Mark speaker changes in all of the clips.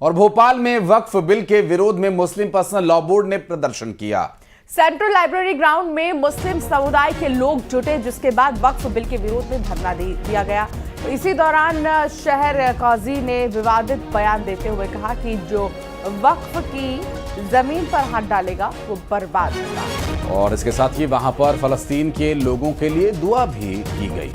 Speaker 1: और भोपाल में वक्फ बिल के विरोध में मुस्लिम पर्सनल लॉ बोर्ड ने प्रदर्शन किया।
Speaker 2: सेंट्रल लाइब्रेरी ग्राउंड में मुस्लिम समुदाय के लोग जुटे, जिसके बाद वक्फ बिल के विरोध में धरना दिया गया। तो इसी दौरान शहर काजी ने विवादित बयान देते हुए कहा कि जो वक्फ की जमीन पर हाथ डालेगा वो बर्बाद होगा।
Speaker 1: और इसके साथ ही वहां पर फलस्तीन के लोगों के लिए दुआ भी की गई।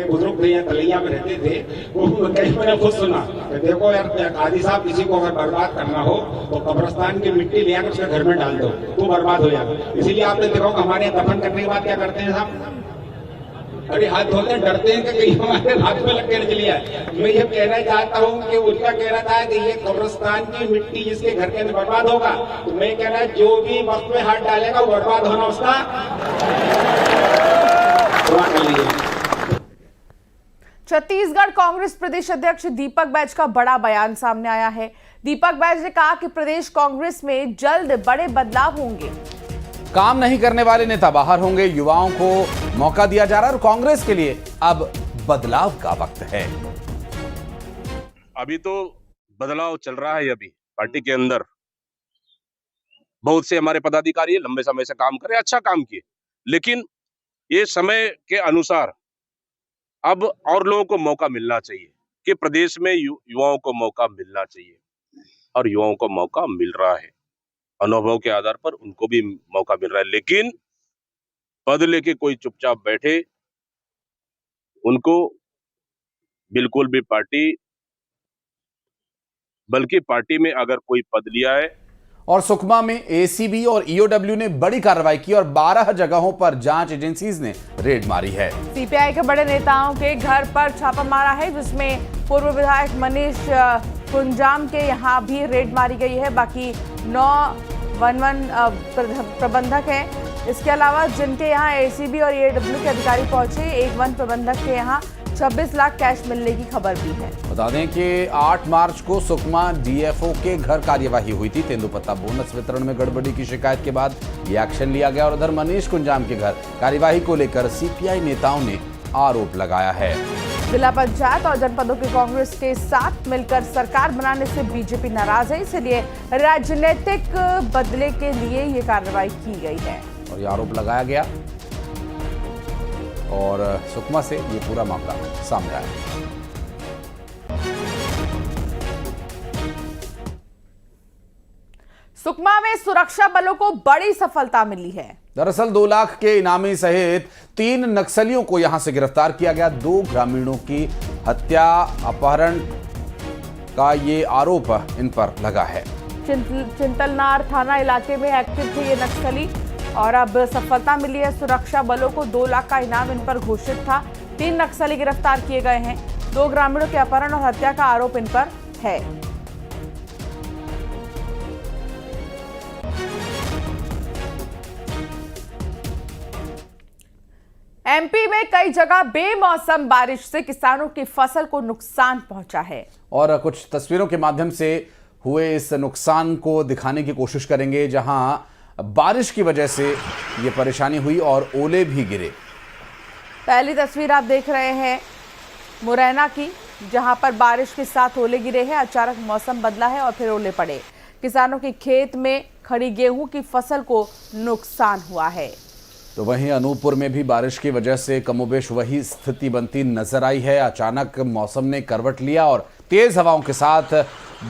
Speaker 3: बुजुर्ग थे या तलैया में रहते थे, वो कई मैंने खुद सुना कि देखो यार काजी साहब, किसी को अगर बर्बाद करना हो तो कब्रिस्तान की मिट्टी ले आकर उसके घर में डाल दो, तो बर्बाद हो जाएगा। इसीलिए आपने देखो हमारे यहाँ दफन करने के बाद क्या करते हैं साहब, अरे हाथ धोते हैं, डरते हैं कि कहीं हमारे हाथ में लग के चली जाए। मैं ये कहना चाहता हूँ कि उनका कहना था कि ये कब्रिस्तान की मिट्टी जिसके घर के अंदर बर्बाद होगा, तो मैं कहना जो भी वक्त में हाथ डालेगा वो बर्बाद होना उसका दुआ कर लीजिए।
Speaker 2: छत्तीसगढ़ कांग्रेस प्रदेश अध्यक्ष दीपक बैज का बड़ा बयान सामने आया है। दीपक बैज ने कहा कि प्रदेश कांग्रेस में जल्द बड़े बदलाव होंगे।
Speaker 1: काम नहीं करने वाले नेता बाहर होंगे, युवाओं को मौका दिया जा रहा है और कांग्रेस के लिए अब बदलाव का वक्त है।
Speaker 4: अभी तो बदलाव चल रहा है। अभी पार्टी के अंदर बहुत से हमारे पदाधिकारी लंबे समय से काम करे, अच्छा काम किए, लेकिन ये समय के अनुसार अब और लोगों को मौका मिलना चाहिए कि प्रदेश में युवाओं को मौका मिलना चाहिए, और युवाओं को मौका मिल रहा है। अनुभव के आधार पर उनको भी मौका मिल रहा है, लेकिन पद लेके कोई चुपचाप बैठे, उनको बिल्कुल भी बल्कि पार्टी में अगर कोई पद लिया है।
Speaker 1: और सुकमा में एसीबी और ईओडब्ल्यू ने बड़ी कार्रवाई की और 12 जगहों पर जांच एजेंसीज ने रेड मारी है।
Speaker 2: सीपीआई के बड़े नेताओं के घर पर छापा मारा है, जिसमें पूर्व विधायक मनीष कुंजाम के यहाँ भी रेड मारी गई है। बाकी 9 वन प्रबंधक हैं। इसके अलावा जिनके यहाँ एसीबी और ईओडब्ल्यू के अधिकारी पहुंचे, एक वन प्रबंधक के यहाँ 26 लाख कैश मिलने की खबर भी है।
Speaker 1: बता दें कि 8 मार्च को सुकमा डीएफओ के घर कार्यवाही हुई थी। तेंदुपत्ता बोनस वितरण में गड़बड़ी की शिकायत के बाद ये एक्शन लिया गया और उधर मनीष कुंजाम के घर कार्यवाही को लेकर सीपीआई नेताओं ने आरोप लगाया है।
Speaker 2: जिला पंचायत और जनपदों की कांग्रेस के साथ मिलकर सरकार बनाने से बीजेपी नाराज है, इसलिए राजनीतिक बदले के लिए ये कार्रवाई की गई है
Speaker 1: और ये आरोप लगाया गया और सुकमा से ये पूरा मामला सामने आया।
Speaker 2: सुकमा में सुरक्षा बलों को बड़ी सफलता मिली है।
Speaker 1: दरअसल 2 लाख के इनामी सहित 3 नक्सलियों को यहां से गिरफ्तार किया गया। 2 ग्रामीणों की हत्या, अपहरण का ये आरोप इन पर लगा है।
Speaker 2: चिंतलनार थाना इलाके में एक्टिव थे ये नक्सली और अब सफलता मिली है। सुरक्षा बलों को 2 लाख का इनाम इन पर घोषित था। 3 नक्सली गिरफ्तार किए गए हैं। 2 ग्रामीणों के अपहरण और हत्या का आरोप इन पर है। एमपी में कई जगह बेमौसम बारिश से किसानों की फसल को नुकसान पहुंचा है
Speaker 1: और कुछ तस्वीरों के माध्यम से हुए इस नुकसान को दिखाने की कोशिश करेंगे, जहां बारिश की वजह से ये परेशानी हुई और ओले भी गिरे।
Speaker 2: पहली तस्वीर आप देख रहे हैं मुरैना की, जहां पर बारिश के साथ ओले गिरे हैं। अचानक मौसम बदला है और फिर ओले पड़े। किसानों के खेत में खड़ी गेहूं की फसल को नुकसान हुआ है।
Speaker 1: तो वहीं अनूपपुर में भी बारिश की वजह से कमोबेश वही स्थिति बनती नजर आई है। अचानक मौसम ने करवट लिया और तेज हवाओं के साथ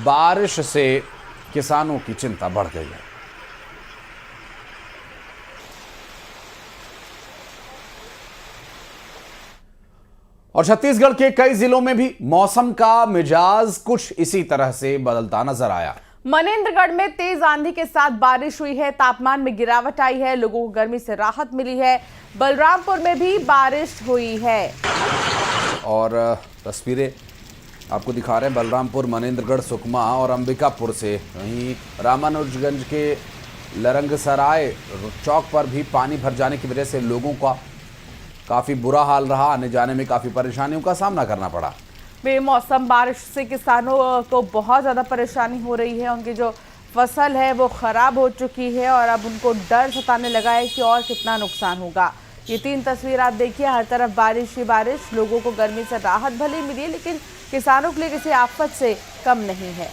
Speaker 1: बारिश से किसानों की चिंता बढ़ गई है। और छत्तीसगढ़ के कई जिलों में भी मौसम का मिजाज कुछ इसी तरह से बदलता नजर आया।
Speaker 2: मनेन्द्रगढ़ में तेज आंधी के साथ बारिश हुई है। तापमान में गिरावट आई है। लोगों को गर्मी से राहत मिली है। बलरामपुर में भी बारिश हुई है
Speaker 1: और तस्वीरें आपको दिखा रहे हैं बलरामपुर, मनेन्द्रगढ़, सुकमा और अंबिकापुर से। वहीं रामानुजगंज के लरंगसराय चौक पर भी पानी भर जाने की वजह से लोगों का काफ़ी बुरा हाल रहा। आने जाने में काफ़ी परेशानियों का सामना करना पड़ा।
Speaker 2: बेमौसम बारिश से किसानों को बहुत ज़्यादा परेशानी हो रही है। उनकी जो फसल है वो ख़राब हो चुकी है और अब उनको डर सताने लगा है कि और कितना नुकसान होगा। ये 3 तस्वीर आप देखिए, हर तरफ बारिश ही बारिश। लोगों को गर्मी से राहत भले मिली है, लेकिन किसानों के लिए किसी आफत से कम नहीं है।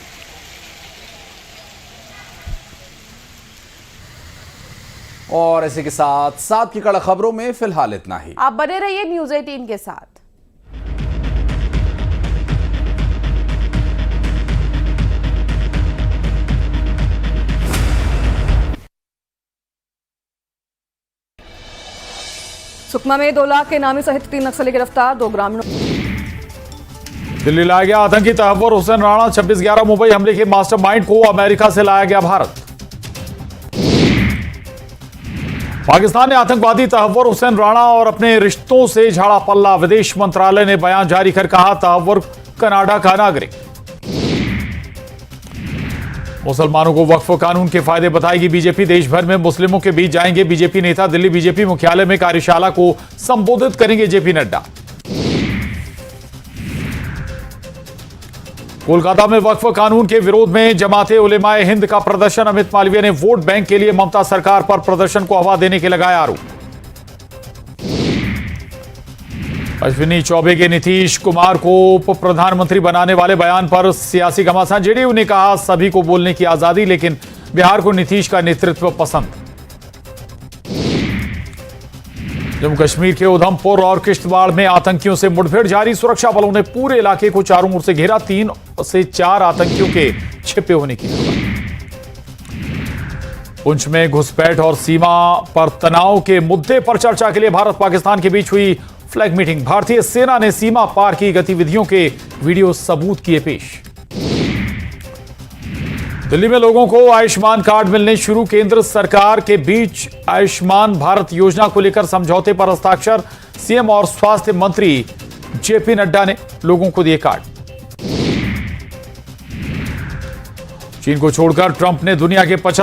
Speaker 1: और इसी के साथ साथ की कड़क खबरों में फिलहाल इतना ही।
Speaker 2: आप बने रहिए न्यूज़ 18 के साथ।
Speaker 5: सुकमा में 2 लाख के इनामी सहित 3 नक्सली गिरफ्तार, 2 ग्रामीणों।
Speaker 6: दिल्ली लाया गया आतंकी तहव्वुर हुसैन राणा 26/11 मुंबई हमले के मास्टरमाइंड को अमेरिका से लाया गया भारत। पाकिस्तान ने आतंकवादी तहव्वुर हुसैन राणा और अपने रिश्तों से झाड़ा पल्ला, विदेश मंत्रालय ने बयान जारी कर कहा तहव्वुर कनाडा का नागरिक। मुसलमानों को वक्फ कानून के फायदे बताएगी बीजेपी, देश भर में मुस्लिमों के बीच जाएंगे बीजेपी नेता, दिल्ली बीजेपी मुख्यालय में कार्यशाला को संबोधित करेंगे जेपी नड्डा। कोलकाता में वक्फ कानून के विरोध में जमाते उलेमाए हिंद का प्रदर्शन, अमित मालवीय ने वोट बैंक के लिए ममता सरकार पर प्रदर्शन को हवा देने के लगाया आरोप। अश्विनी चौबे के नीतीश कुमार को उप प्रधानमंत्री बनाने वाले बयान पर सियासी घमासान, जेडीयू ने कहा सभी को बोलने की आजादी, लेकिन बिहार को नीतीश का नेतृत्व पसंद। जम्मू कश्मीर के उधमपुर और किश्तवाड़ में आतंकियों से मुठभेड़ जारी, सुरक्षा बलों ने पूरे इलाके को चारों ओर से घेरा, 3 से 4 आतंकियों के छिपे होने की खबर। पुंछ में घुसपैठ और सीमा पर तनाव के मुद्दे पर चर्चा के लिए भारत पाकिस्तान के बीच हुई फ्लैग मीटिंग, भारतीय सेना ने सीमा पार की गतिविधियों के वीडियो सबूत किए पेश। दिल्ली में लोगों को आयुष्मान कार्ड मिलने शुरू, केंद्र सरकार के बीच आयुष्मान भारत योजना को लेकर समझौते पर हस्ताक्षर, सीएम और स्वास्थ्य मंत्री जेपी नड्डा ने लोगों को दिए कार्ड। चीन को छोड़कर ट्रंप ने दुनिया के 50